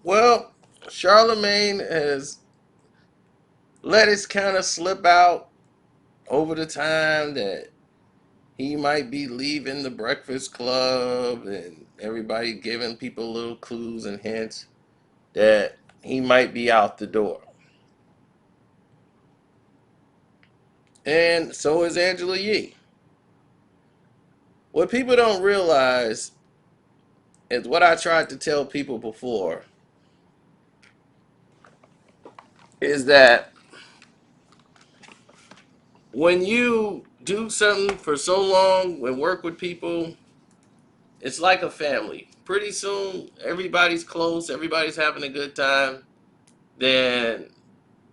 Well, Charlamagne has let it kind of slip out over the time that he might be leaving the Breakfast Club, and everybody giving people little clues and hints that he might be out the door. And so is Angela Yee. What people don't realize is what I tried to tell people before is that when you do something for so long and work with people, it's like a family. Pretty soon, everybody's close, everybody's having a good time, then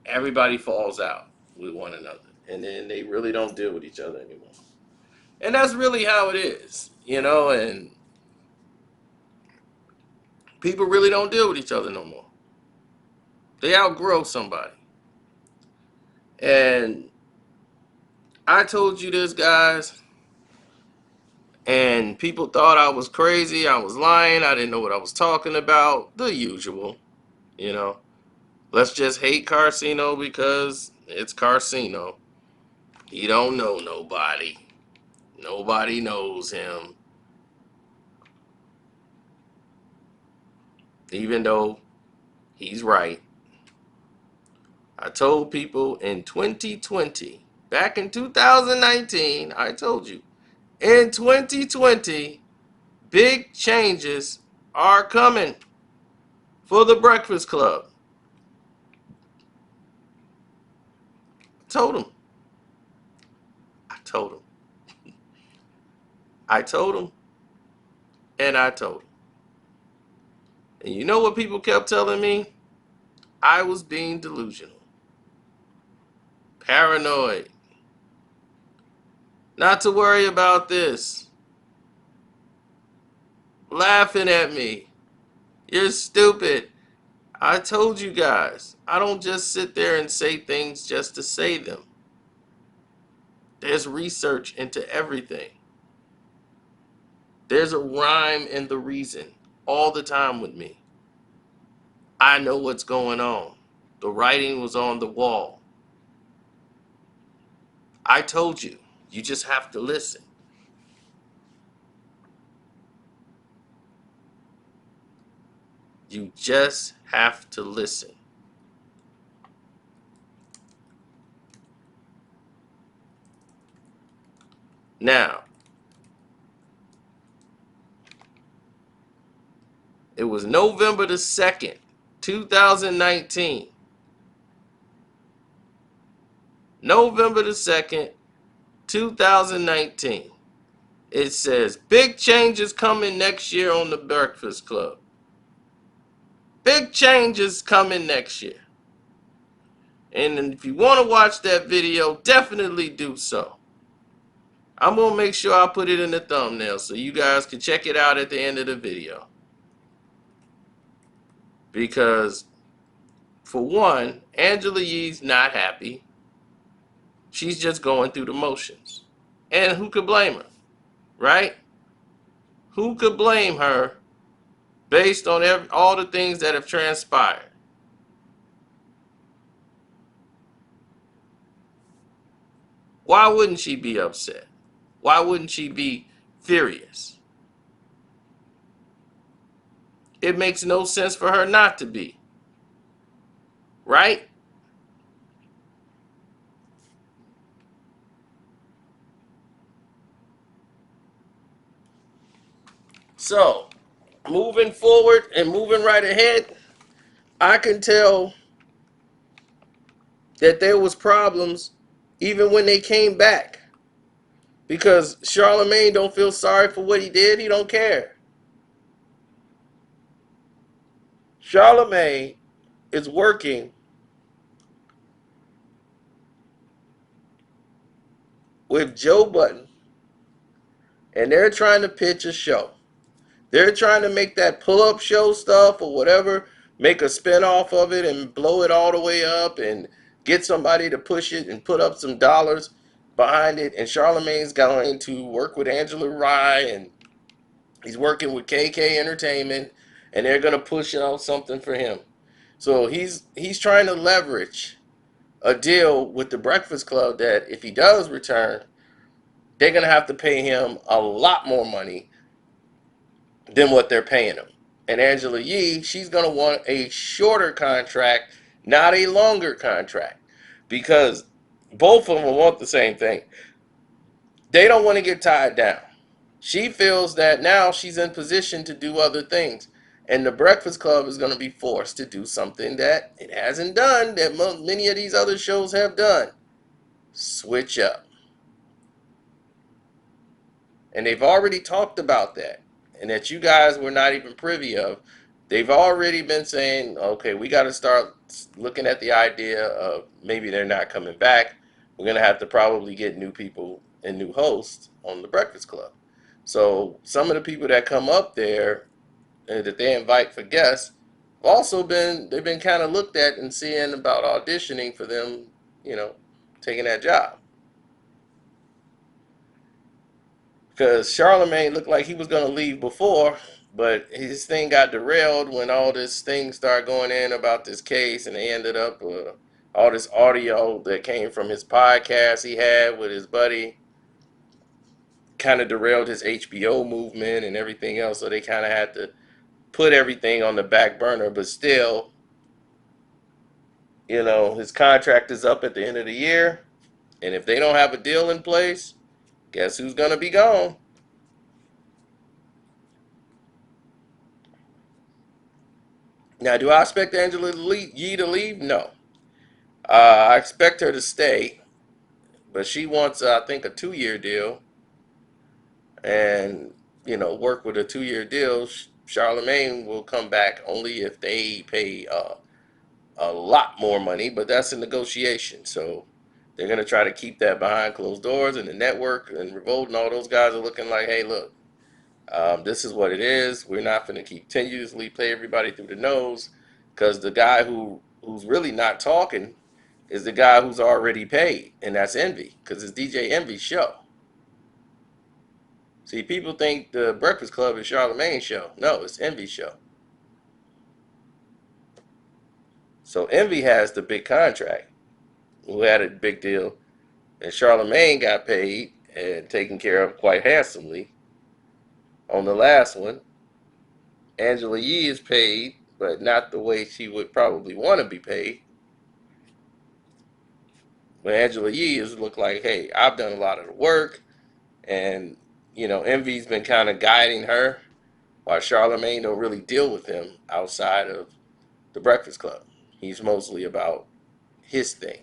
everybody falls out with one another. And then they really don't deal with each other anymore. And that's really how it is, and people really don't deal with each other no more. They outgrow somebody. And I told you this, guys, and people thought I was crazy, I was lying, I didn't know what I was talking about. The usual, you know. Let's just hate Carcino because it's Carcino. He don't know nobody. Nobody knows him. Even though he's right. I told people in 2020, back in 2019, I told you, in 2020, big changes are coming for the Breakfast Club. I told him. I told him. I told him. And I told him. And you know what people kept telling me? I was being delusional, paranoid, not to worry about this, laughing at me. You're stupid. I told you guys, I don't just sit there and say things just to say them. There's research into everything. There's a rhyme in the reason all the time with me. I know what's going on. The writing was on the wall. I told you. You just have to listen. You just have to listen. Now, it was November the 2nd, 2019. November the 2nd, 2019. It says, big changes coming next year on the Breakfast Club. Big changes coming next year. And if you want to watch that video, definitely do so. I'm going to make sure I put it in the thumbnail so you guys can check it out at the end of the video. Because, for one, Angela Yee's not happy. She's just going through the motions. And who could blame her? Right? Who could blame her based on all the things that have transpired? Why wouldn't she be upset? Why wouldn't she be furious? It makes no sense for her not to be. Right? So, moving forward and moving right ahead, I can tell that there was problems even when they came back. Because Charlamagne don't feel sorry for what he did. He don't care. Charlamagne is working with Joe Budden, and they're trying to pitch a show. They're trying to make that pull-up show stuff or whatever, make a spin-off of it and blow it all the way up and get somebody to push it and put up some dollars behind it. And Charlamagne's going to work with Angela Rye, and he's working with KK Entertainment, and they're gonna push out something for him. So he's trying to leverage a deal with the Breakfast Club that if he does return, they're gonna have to pay him a lot more money than what they're paying him. And Angela Yee, she's gonna want a shorter contract, not a longer contract, because both of them want the same thing. They don't want to get tied down. She feels that now she's in position to do other things. And the Breakfast Club is going to be forced to do something that it hasn't done, that many of these other shows have done. Switch up. And they've already talked about that. And that you guys were not even privy of. They've already been saying, okay, we got to start looking at the idea of maybe they're not coming back. We're going to have to probably get new people and new hosts on the Breakfast Club. So some of the people that come up there that they invite for guests also they've been kind of looked at and seeing about auditioning for them, you know, taking that job. Because Charlamagne looked like he was going to leave before, but his thing got derailed when all this thing started going in about this case, and they ended up all this audio that came from his podcast he had with his buddy kind of derailed his HBO movement and everything else. So they kind of had to put everything on the back burner, but still, his contract is up at the end of the year, and if they don't have a deal in place, guess who's going to be gone? Now, do I expect Angela Yee to leave? No. I expect her to stay, but she wants, I think, a 2-year deal, and work with a 2-year deal. Charlemagne will come back only if they pay a lot more money, but that's a negotiation. So they're going to try to keep that behind closed doors, and the network and Revolt and all those guys are looking like, hey, look, this is what it is. We're not going to continuously play everybody through the nose, because the guy who's really not talking is the guy who's already paid, and that's Envy, because it's DJ Envy's show. See, people think the Breakfast Club is Charlamagne's show. No, it's Envy's show. So Envy has the big contract, who had a big deal, and Charlamagne got paid and taken care of quite handsomely on the last one. Angela Yee is paid, but not the way she would probably want to be paid. But Angela Yee is look like, hey, I've done a lot of the work, and Envy's been kind of guiding her, while Charlamagne don't really deal with him outside of the Breakfast Club. He's mostly about his thing.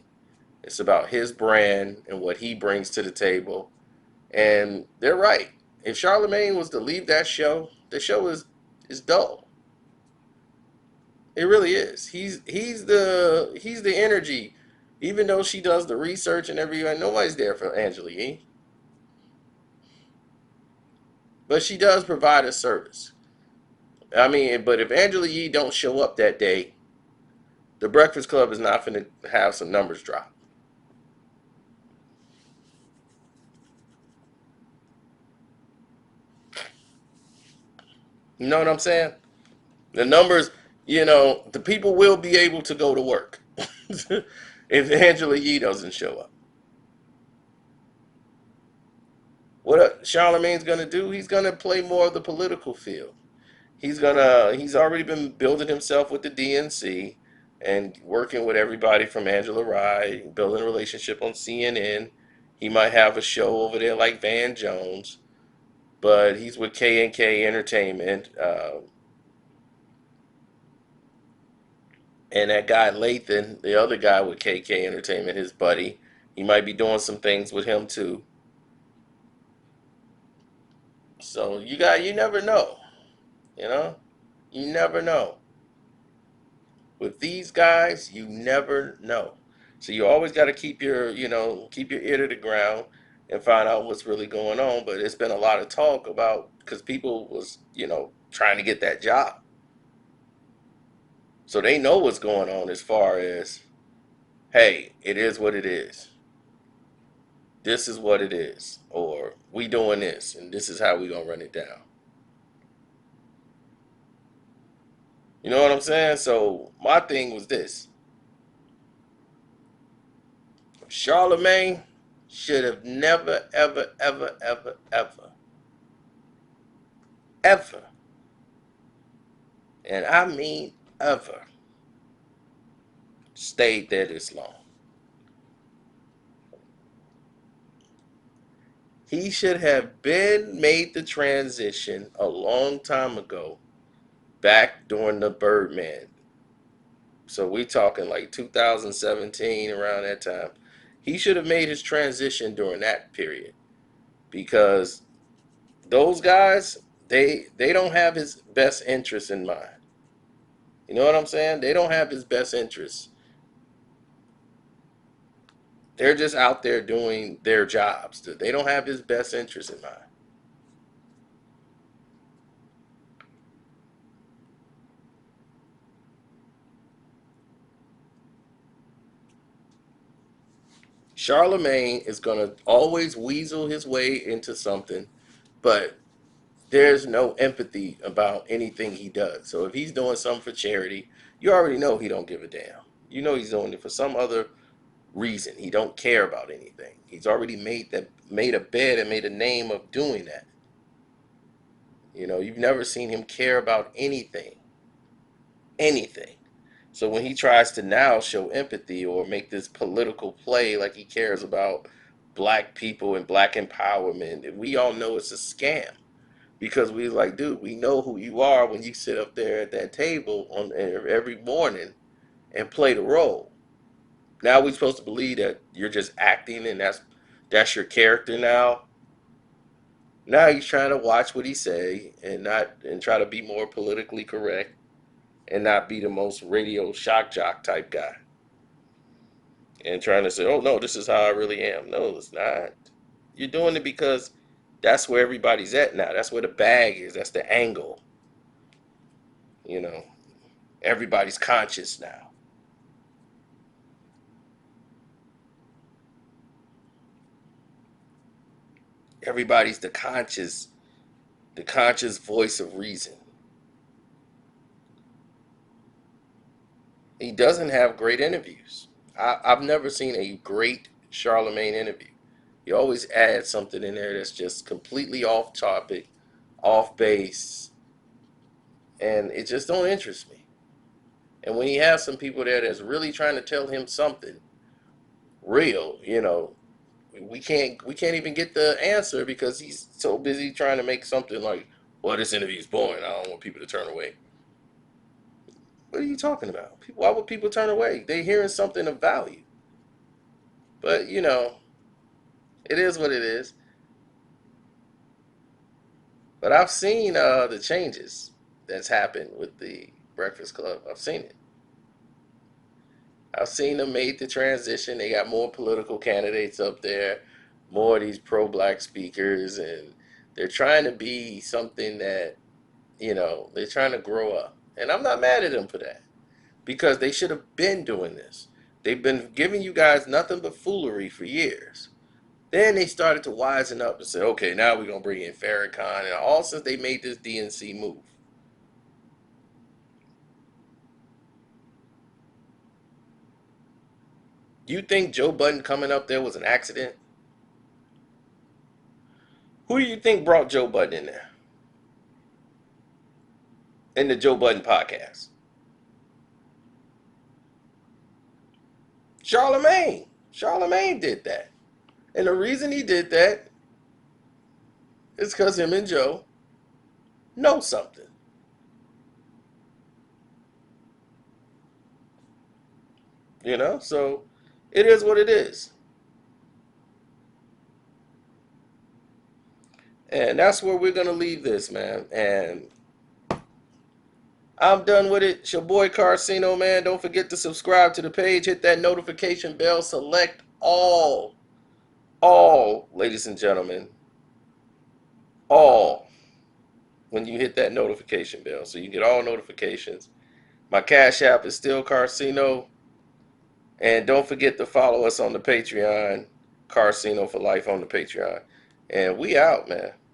It's about his brand and what he brings to the table. And they're right. If Charlamagne was to leave that show, the show is dull. It really is. He's the energy. Even though she does the research and everything, nobody's there for Angela Yee. But she does provide a service. I mean, but if Angela Yee don't show up that day, the Breakfast Club is not going to have some numbers drop. You know what I'm saying? The numbers, the people will be able to go to work if Angela Yee doesn't show up. What Charlemagne's going to do, he's going to play more of the political field. He's already been building himself with the DNC and working with everybody from Angela Rye, building a relationship on CNN. He might have a show over there like Van Jones, but he's with K&K Entertainment. And that guy Lathan, the other guy with KK Entertainment, his buddy, he might be doing some things with him too. So you never know, you know, you never know. With these guys, you never know. So you always got to keep your ear to the ground and find out what's really going on. But it's been a lot of talk about, because people was trying to get that job, so they know what's going on as far as, hey, it is what it is. This is what it is, or we doing this, and this is how we gonna run it down. You know what I'm saying? So my thing was this: Charlamagne should have never, ever, ever, ever, ever, ever, and I mean ever, stayed there this long. He should have been made the transition a long time ago, back during the Birdman. So we talking like 2017, around that time. He should have made his transition during that period because those guys, they don't have his best interest in mind. You know what I'm saying? They don't have his best interests. They're just out there doing their jobs. They don't have his best interest in mind. Charlemagne is gonna always weasel his way into something, but there's no empathy about anything he does. So if he's doing something for charity, you already know he don't give a damn. You know he's doing it for some other reason. He don't care about anything. He's already made a bed and made a name of doing that. You know, you've never seen him care about anything. Anything. So when he tries to now show empathy or make this political play like he cares about black people and black empowerment, we all know it's a scam. Because we like, dude, we know who you are when you sit up there at that table on every morning and play the role. Now we're supposed to believe that you're just acting and that's your character now. Now he's trying to watch what he say and not and try to be more politically correct and not be the most radio shock jock type guy and trying to say, "Oh no, this is how I really am." No, it's not. You're doing it because that's where everybody's at now. That's where the bag is. That's the angle. You know, everybody's conscious now. Everybody's the conscious voice of reason. He doesn't have great interviews. I've never seen a great Charlemagne interview. He always adds something in there that's just completely off topic, off base, and it just don't interest me. And when he has some people there that's really trying to tell him something real, we can't even get the answer because he's so busy trying to make something like, well, this interview's boring. I don't want people to turn away. What are you talking about? Why would people turn away? They're hearing something of value. But it is what it is. But I've seen the changes that's happened with the Breakfast Club. I've seen it. I've seen them made the transition. They got more political candidates up there, more of these pro-black speakers, and they're trying to be something that they're trying to grow up. And I'm not mad at them for that because they should have been doing this. They've been giving you guys nothing but foolery for years. Then they started to wisen up and say, okay, now we're gonna bring in Farrakhan, and all since they made this DNC move. You think Joe Budden coming up there was an accident? Who do you think brought Joe Budden in there in the Joe Budden podcast? Charlemagne. Charlemagne did that, and the reason he did that is because him and Joe know something. So it is what it is. And that's where we're gonna leave this, man. And I'm done with it. It's your boy Carcino, man. Don't forget to subscribe to the page. Hit that notification bell. Select all, ladies and gentlemen, all when you hit that notification bell. So you get all notifications. My Cash App is still Carcino. And don't forget to follow us on the Patreon. Carcino for Life on the Patreon. And we out, man.